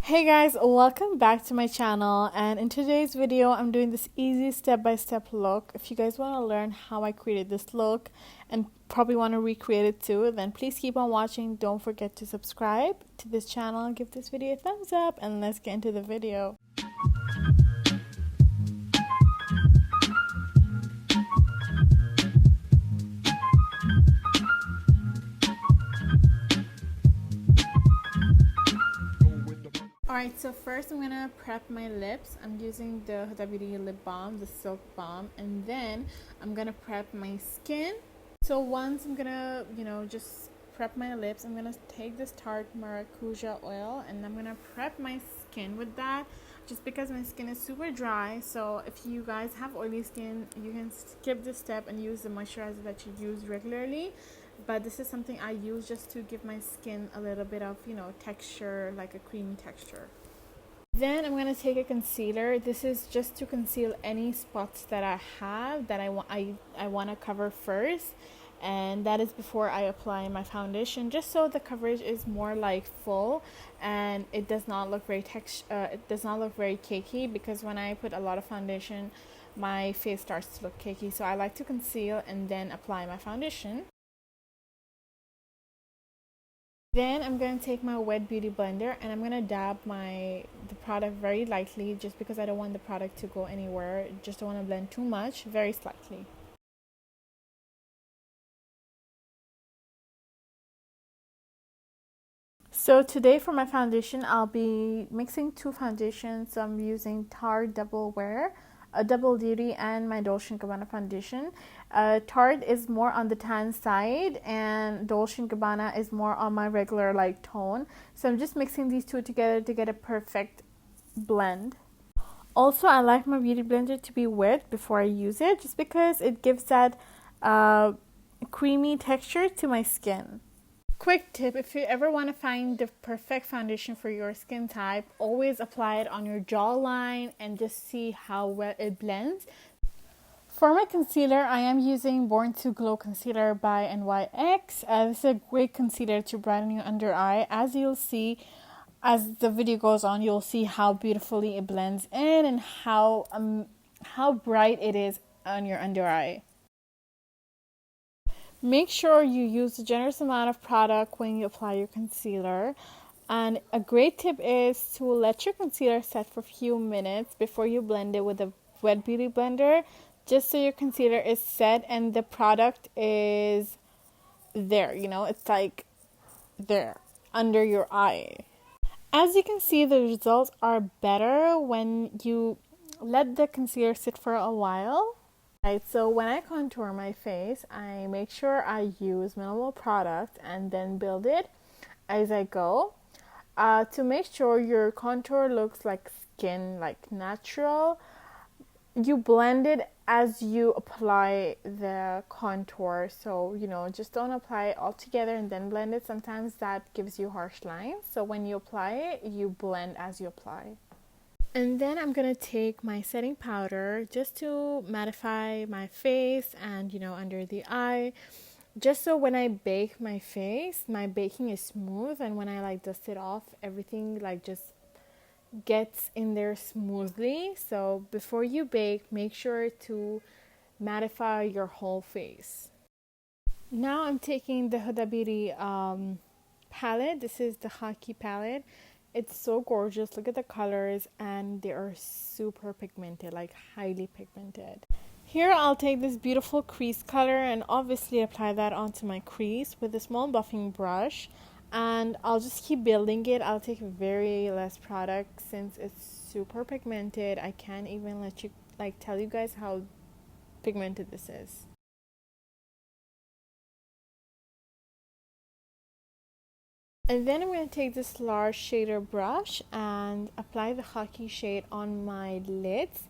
Hey guys, welcome back to my channel, and in today's video I'm doing this easy step-by-step look. If you guys want to learn how I created this look and probably want to recreate it too, then please keep on watching. Don't forget to subscribe to this channel, give this video a thumbs up, and let's get into the video. Alright, so first I'm gonna prep my lips. I'm using the Huda Beauty lip balm, the silk balm, and then I'm gonna prep my skin. So once I'm gonna, just prep my lips, I'm gonna take this Tarte maracuja oil and I'm gonna prep my skin with that, just because my skin is super dry. So if you guys have oily skin, you can skip this step and use the moisturizer that you use regularly. But this is something I use just to give my skin a little bit of, texture, like a creamy texture. Then I'm going to take a concealer. This is just to conceal any spots that I have that I want to cover first. And that is before I apply my foundation, just so the coverage is more like full and it does not look very cakey, because when I put a lot of foundation, my face starts to look cakey. So I like to conceal and then apply my foundation. Then I'm going to take my wet beauty blender and I'm going to dab the product very lightly, just because I don't want the product to go anywhere. Just don't want to blend too much, very slightly. So today for my foundation, I'll be mixing two foundations. So I'm using Tarte Double Wear, a Double Duty, and my Dolce & Gabbana foundation. Tarte is more on the tan side and Dolce & Gabbana is more on my regular light tone. So I'm just mixing these two together to get a perfect blend. Also, I like my beauty blender to be wet before I use it, just because it gives that creamy texture to my skin. Quick tip: if you ever want to find the perfect foundation for your skin type, always apply it on your jawline and just see how well it blends. For my concealer, I am using Born to Glow concealer by NYX. This is a great concealer to brighten your under eye. As you'll see, as the video goes on, you'll see how beautifully it blends in and how bright it is on your under eye. Make sure you use a generous amount of product when you apply your concealer. And a great tip is to let your concealer set for a few minutes before you blend it with a wet beauty blender, just so your concealer is set and the product is there, it's like there under your eye. As you can see, the results are better when you let the concealer sit for a while. Right, so when I contour my face, I make sure I use minimal product and then build it as I go, to make sure your contour looks like skin, like natural. You blend it as you apply the contour, so just don't apply it all together and then blend it. Sometimes that gives you harsh lines, so when you apply it, you blend as you apply. And then I'm going to take my setting powder just to mattify my face and, under the eye. Just so when I bake my face, my baking is smooth. And when I dust it off, everything just gets in there smoothly. So before you bake, make sure to mattify your whole face. Now I'm taking the Huda Beauty palette. This is the Khaki palette. It's so gorgeous. Look at the colors, and they are super pigmented, like highly pigmented. Here I'll take this beautiful crease color and obviously apply that onto my crease with a small buffing brush, and I'll just keep building it. I'll take very less product since it's super pigmented. I can't even let you tell you guys how pigmented this is. And then I'm going to take this large shader brush and apply the Khaki shade on my lids.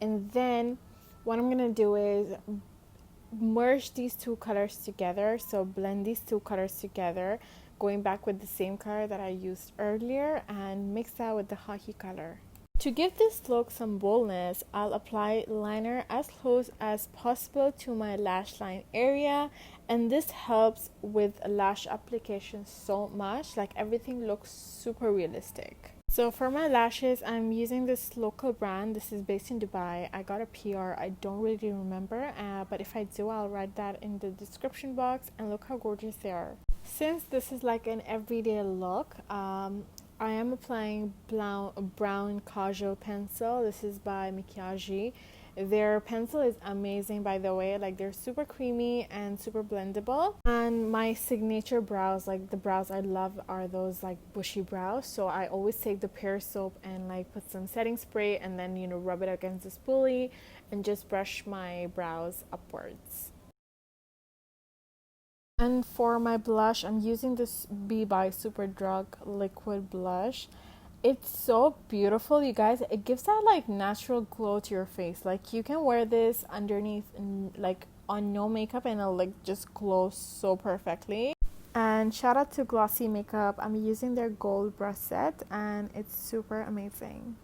And then what I'm going to do is merge these two colors together. So blend these two colors together, going back with the same color that I used earlier, and mix that with the Khaki color. To give this look some boldness, I'll apply liner as close as possible to my lash line area, and this helps with lash application so much. Everything looks super realistic. So for my lashes, I'm using this local brand. This is based in Dubai. I got a PR. I don't really remember, but if I do, I'll write that in the description box. And look how gorgeous they are. Since this is like an everyday look, I am applying brown Kajo pencil. This is by Makiaji. Their pencil is amazing, by the way. Like, they're super creamy and super blendable. And my signature brows, like the brows I love, are those like bushy brows. So I always take the pear soap and like put some setting spray and then, you know, rub it against the spoolie and just brush my brows upwards. And for my blush, I'm using this Be by Superdrug liquid blush. It's so beautiful, you guys. It gives that like natural glow to your face. Like, you can wear this underneath like on no makeup and it'll like just glow so perfectly. And shout out to Glossy Makeup. I'm using their gold brush set and it's super amazing.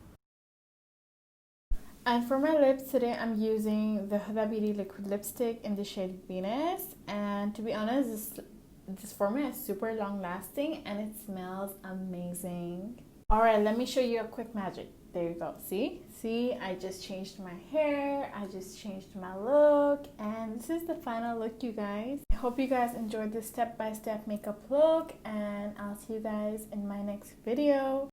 And for my lips today, I'm using the Huda Beauty liquid lipstick in the shade Venus. And to be honest, this formula is super long lasting and it smells amazing. Alright, let me show you a quick magic. There you go. See, I just changed my hair, I just changed my look, and this is the final look, you guys. I hope you guys enjoyed this step-by-step makeup look, and I'll see you guys in my next video.